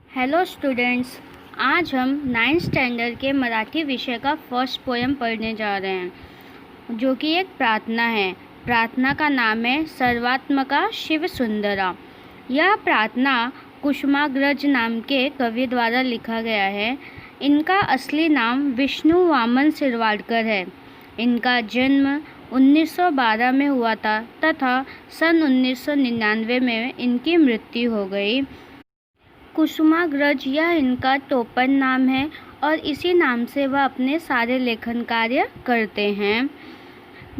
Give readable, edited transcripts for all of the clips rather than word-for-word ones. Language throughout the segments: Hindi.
हेलो स्टूडेंट्स, आज हम 9th स्टैंडर्ड के मराठी विषय का फर्स्ट पोएम पढ़ने जा रहे हैं, जो कि एक प्रार्थना है। प्रार्थना का नाम है सर्वात्मका शिव सुंदरा। यह प्रार्थना कुसुमाग्रज नाम के कवि द्वारा लिखा गया है। इनका असली नाम विष्णु वामन शिरवाडकर है। इनका जन्म 1912 में हुआ था तथा सन 1999 में इनकी मृत्यु हो गई। कुसुमाग्रज यह इनका टोपन नाम है और इसी नाम से वह अपने सारे लेखन कार्य करते हैं।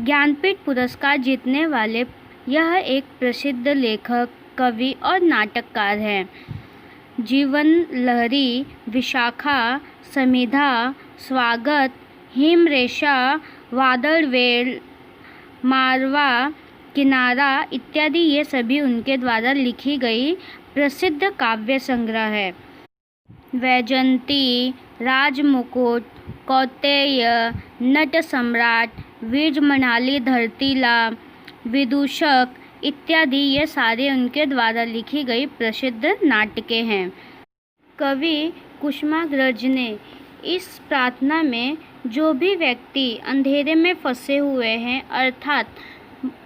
ज्ञानपीठ पुरस्कार जीतने वाले यह एक प्रसिद्ध लेखक, कवि और नाटककार हैं। जीवन लहरी, विशाखा, समिधा, स्वागत, हिमरेशा, वादळवेल, मारवा, किनारा इत्यादि ये सभी उनके द्वारा लिखी गई प्रसिद्ध काव्य संग्रह है। वैजयंती, राजमुकुट, कौंतेय, नट सम्राट, वीर मनाली धरतीला, विदूषक इत्यादि ये सारे उनके द्वारा लिखी गई प्रसिद्ध नाटकें हैं। कवि कुसुमाग्रज ने इस प्रार्थना में जो भी व्यक्ति अंधेरे में फंसे हुए हैं, अर्थात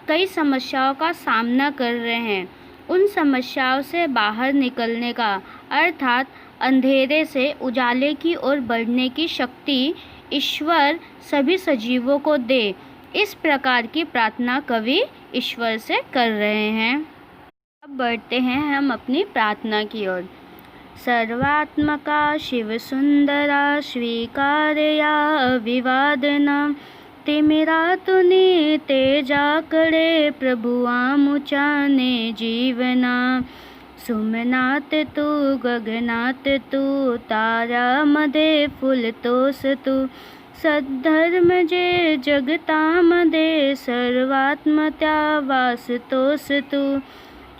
कई समस्याओं का सामना कर रहे हैं, उन समस्याओं से बाहर निकलने का, अर्थात अंधेरे से उजाले की ओर बढ़ने की शक्ति ईश्वर सभी सजीवों को दे, इस प्रकार की प्रार्थना कवि ईश्वर से कर रहे हैं। अब बढ़ते हैं हम अपनी प्रार्थना की ओर। सर्वात्मका शिव सुंदरा स्वीकारया अभिवादना, तिमिरा तुनी तेजाकडे प्रभु आमुचाने जीवना, सुमनात तू गगनात तू ताऱ्यामध्ये फुलतोस तू, सद्धर्म जे जगतामध्ये सर्वात्मत्या वासतोस तू,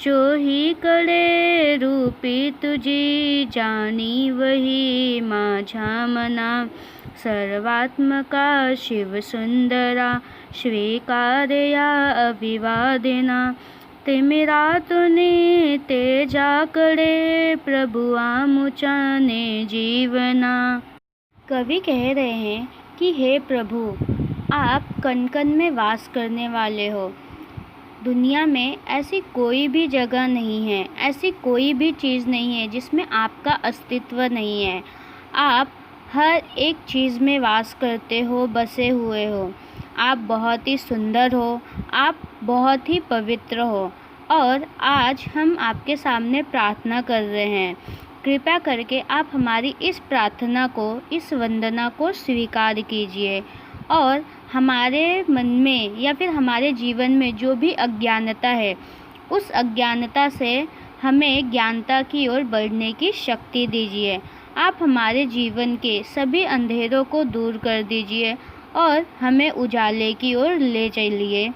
चोहीकडे रूपी तुझी जाणीवही माझ्या मना, सर्वात्मका शिव सुंदरा स्वीकारया अभिवादना, तिमिरातुनी तेजाकडे प्रभु आमुचाने जीवना। कवि कह रहे हैं कि हे प्रभु, आप कण कण में वास करने वाले हो। दुनिया में ऐसी कोई भी जगह नहीं है, ऐसी कोई भी चीज़ नहीं है जिसमें आपका अस्तित्व नहीं है। आप हर एक चीज़ में वास करते हो, बसे हुए हो। आप बहुत ही सुंदर हो, आप बहुत ही पवित्र हो और आज हम आपके सामने प्रार्थना कर रहे हैं। कृपया करके आप हमारी इस प्रार्थना को, इस वंदना को स्वीकार कीजिए और हमारे मन में या फिर हमारे जीवन में जो भी अज्ञानता है, उस अज्ञानता से हमें ज्ञानता की ओर बढ़ने की शक्ति दीजिए। आप हमारे जीवन के सभी अंधेरों को दूर कर दीजिए और हमें उजाले की ओर ले चलिए।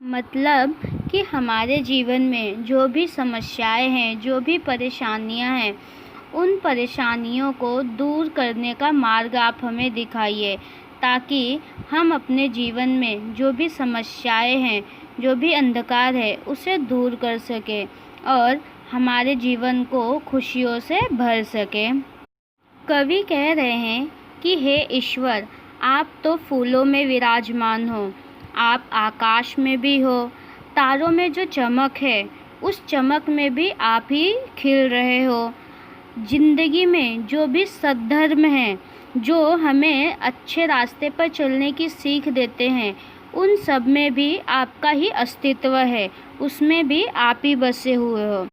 मतलब कि हमारे जीवन में जो भी समस्याएं हैं, जो भी परेशानियां हैं, उन परेशानियों को दूर करने का मार्ग आप हमें दिखाइए, ताकि हम अपने जीवन में जो भी समस्याएं हैं, जो भी अंधकार है, उसे दूर कर सकें और हमारे जीवन को खुशियों से भर सकें। कवि कह रहे हैं कि हे ईश्वर, आप तो फूलों में विराजमान हो, आप आकाश में भी हो, तारों में जो चमक है उस चमक में भी आप ही खिल रहे हो। जिंदगी में जो भी सद्धर्म है, जो हमें अच्छे रास्ते पर चलने की सीख देते हैं, उन सब में भी आपका ही अस्तित्व है, उसमें भी आप ही बसे हुए हो।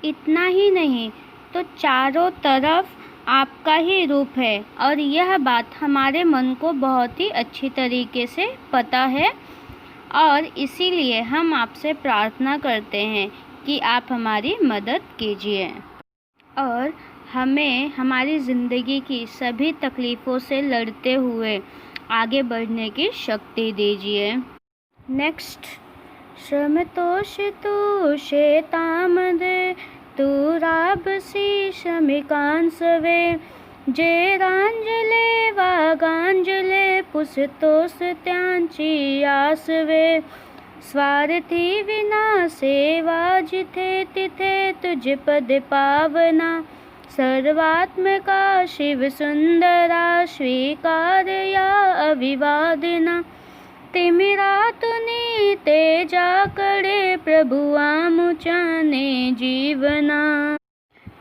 इतना ही नहीं तो चारों तरफ आपका ही रूप है और यह बात हमारे मन को बहुत ही अच्छी तरीके से पता है और इसीलिए हम आपसे प्रार्थना करते हैं कि आप हमारी मदद कीजिए और हमें हमारी ज़िंदगी की सभी तकलीफ़ों से लड़ते हुए आगे बढ़ने की शक्ति दीजिए। नेक्स्ट। श्रमतोषितोषे तामदे तू राबसी शमिकांसवे, जे रांजले वागांजले पुसतोस त्यांची आसवे, स्वार्थी विना सेवा जिथे तिथे तुझ पद पावना, सर्वात्मका शिव सुंदरा स्वीकार्या अविवादिना तिमिरातुनी तेजाकडे प्रभु आमुचाने जीवना।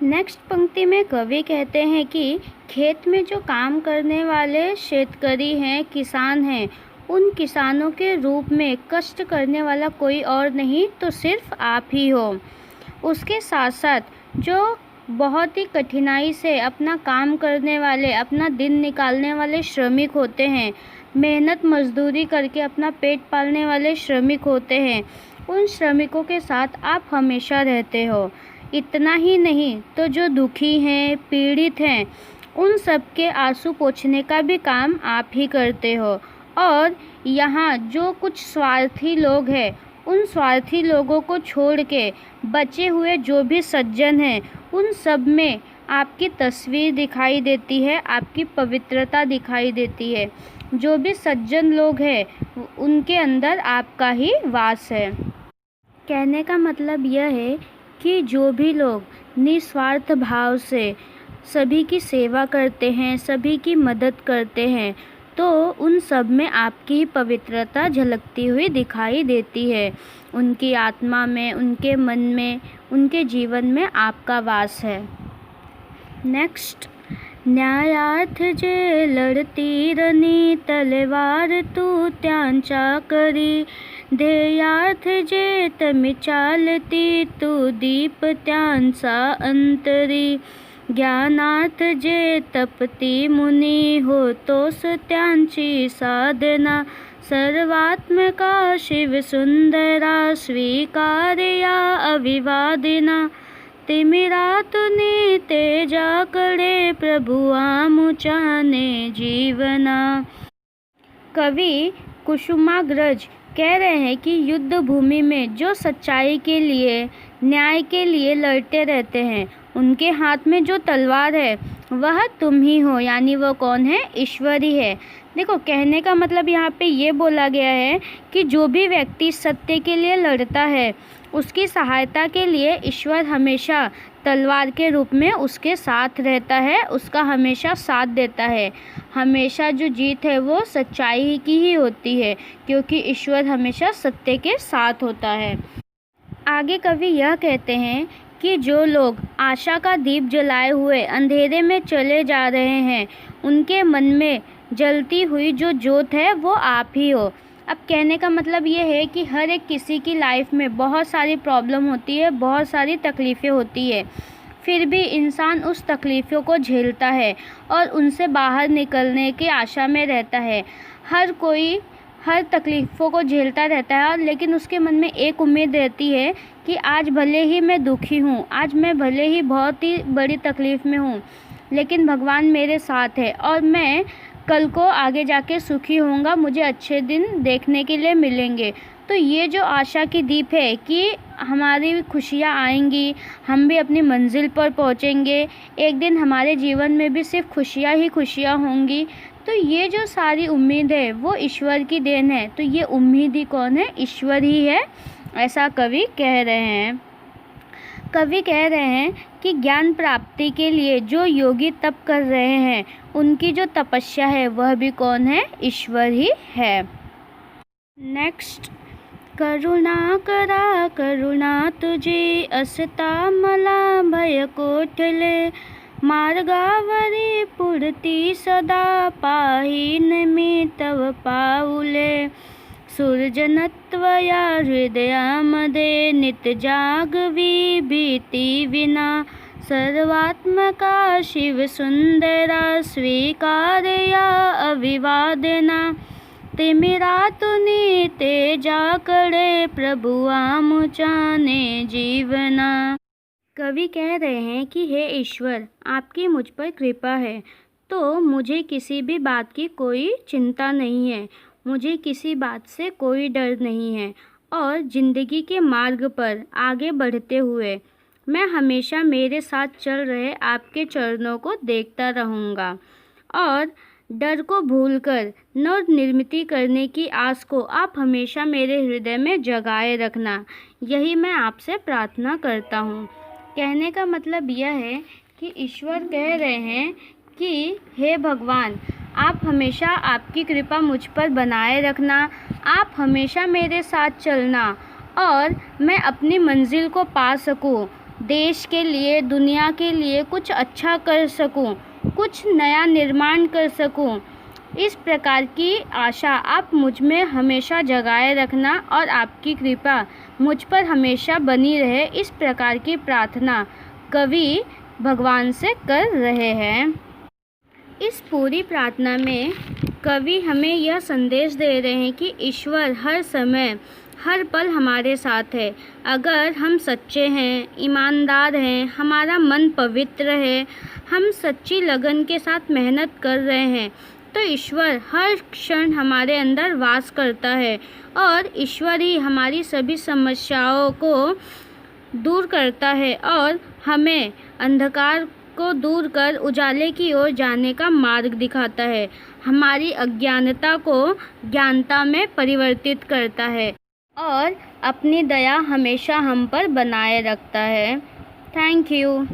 नेक्स्ट पंक्ति में कवि कहते हैं कि खेत में जो काम करने वाले शेतकरी हैं, किसान हैं, उन किसानों के रूप में कष्ट करने वाला कोई और नहीं तो सिर्फ आप ही हो। उसके साथ साथ जो बहुत ही कठिनाई से अपना काम करने वाले, अपना दिन निकालने वाले श्रमिक होते हैं, मेहनत मजदूरी करके अपना पेट पालने वाले श्रमिक होते हैं, उन श्रमिकों के साथ आप हमेशा रहते हो। इतना ही नहीं तो जो दुखी हैं, पीड़ित हैं, उन सब के आंसू पोंछने का भी काम आप ही करते हो। और यहाँ जो कुछ स्वार्थी लोग हैं, उन स्वार्थी लोगों को छोड़ के बचे हुए जो भी सज्जन हैं, उन सब में आपकी तस्वीर दिखाई देती है, आपकी पवित्रता दिखाई देती है। जो भी सज्जन लोग हैं उनके अंदर आपका ही वास है। कहने का मतलब यह है कि जो भी लोग निस्वार्थ भाव से सभी की सेवा करते हैं, सभी की मदद करते हैं, तो उन सब में आपकी ही पवित्रता झलकती हुई दिखाई देती है। उनकी आत्मा में, उनके मन में, उनके जीवन में आपका वास है। नेक्स्ट, न्यायार्थ जे लड़ती रनी तलवार तू त्यांचा करी, ध्येयार्थ जे तमी चालती तू दीप त्यांचा अंतरी, ज्ञानार्थ जे तपती मुनी होतोस त्यांची साधना, सर्वात्मका शिव सुंदरा स्वीकार्या अविवादिना, तिमिरातुनी तेजाकडे प्रभु आमुचाने जीवना। कवि कुसुमाग्रज कह रहे हैं कि युद्ध भूमि में जो सच्चाई के लिए, न्याय के लिए लड़ते रहते हैं, उनके हाथ में जो तलवार है वह तुम ही हो। यानी वो कौन है? ईश्वर ही है। देखो, कहने का मतलब यहाँ पे ये बोला गया है कि जो भी व्यक्ति सत्य के लिए लड़ता है, उसकी सहायता के लिए ईश्वर हमेशा तलवार के रूप में उसके साथ रहता है, उसका हमेशा साथ देता है। हमेशा जो जीत है वो सच्चाई की ही होती है, क्योंकि ईश्वर हमेशा सत्य के साथ होता है। आगे कवि यह कहते हैं कि जो लोग आशा का दीप जलाए हुए अंधेरे में चले जा रहे हैं, उनके मन में जलती हुई जो ज्योत है वो आप ही हो। अब कहने का मतलब ये है कि हर एक किसी की लाइफ में बहुत सारी प्रॉब्लम होती है, बहुत सारी तकलीफ़ें होती है, फिर भी इंसान उस तकलीफ़ों को झेलता है और उनसे बाहर निकलने की आशा में रहता है। हर कोई हर तकलीफ़ों को झेलता रहता है, लेकिन उसके मन में एक उम्मीद रहती है कि आज भले ही मैं दुखी हूँ, आज मैं भले ही बहुत ही बड़ी तकलीफ़ में हूँ, लेकिन भगवान मेरे साथ है और मैं कल को आगे जाके सुखी होऊंगा, मुझे अच्छे दिन देखने के लिए मिलेंगे। तो ये जो आशा की दीप है कि हमारी खुशियाँ आएंगी, हम भी अपनी मंजिल पर पहुँचेंगे, एक दिन हमारे जीवन में भी सिर्फ खुशियाँ ही खुशियाँ होंगी। तो ये जो सारी उम्मीद है वो ईश्वर की देन है। तो ये उम्मीद ही कौन है? ईश्वर ही है, ऐसा कवि कह रहे हैं। कवि कह रहे हैं कि ज्ञान प्राप्ति के लिए जो योगी तप कर रहे हैं, उनकी जो तपस्या है वह भी कौन है? ईश्वर ही है। नेक्स्ट, करुणा करा करुणा तुझी असता मला भय कोठले, मार्गावरी पुढती सदा पाहीन मी तव पाऊले, सूर्जनत्वया हृदयामध्ये नित्य जागवी भीती विना, सर्वात्मका शिव सुंदरा स्वीकार्या अविवादना, तिमिरातुनी तेजाकडे प्रभु आमुचाने जीवना। कवि कह रहे हैं कि हे ईश्वर, आपकी मुझ पर कृपा है तो मुझे किसी भी बात की कोई चिंता नहीं है, मुझे किसी बात से कोई डर नहीं है, और ज़िंदगी के मार्ग पर आगे बढ़ते हुए मैं हमेशा मेरे साथ चल रहे आपके चरणों को देखता रहूँगा, और डर को भूलकर नवनिर्मित करने की आस को आप हमेशा मेरे हृदय में जगाए रखना, यही मैं आपसे प्रार्थना करता हूँ। कहने का मतलब यह है कि ईश्वर कह रहे हैं कि हे भगवान, आप हमेशा आपकी कृपा मुझ पर बनाए रखना, आप हमेशा मेरे साथ चलना और मैं अपनी मंजिल को पा सकूं, देश के लिए, दुनिया के लिए कुछ अच्छा कर सकूं, कुछ नया निर्माण कर सकूं। इस प्रकार की आशा आप मुझ में हमेशा जगाए रखना और आपकी कृपा मुझ पर हमेशा बनी रहे। इस प्रकार की प्रार्थना कवि भगवान से कर रहे हैं। इस पूरी प्रार्थना में कवि हमें यह संदेश दे रहे हैं कि ईश्वर हर समय, हर पल हमारे साथ है। अगर हम सच्चे हैं, ईमानदार हैं, हमारा मन पवित्र है, हम सच्ची लगन के साथ मेहनत कर रहे हैं, तो ईश्वर हर क्षण हमारे अंदर वास करता है और ईश्वर ही हमारी सभी समस्याओं को दूर करता है और हमें अंधकार को दूर कर उजाले की ओर जाने का मार्ग दिखाता है, हमारी अज्ञानता को ज्ञानता में परिवर्तित करता है और अपनी दया हमेशा हम पर बनाए रखता है। Thank you.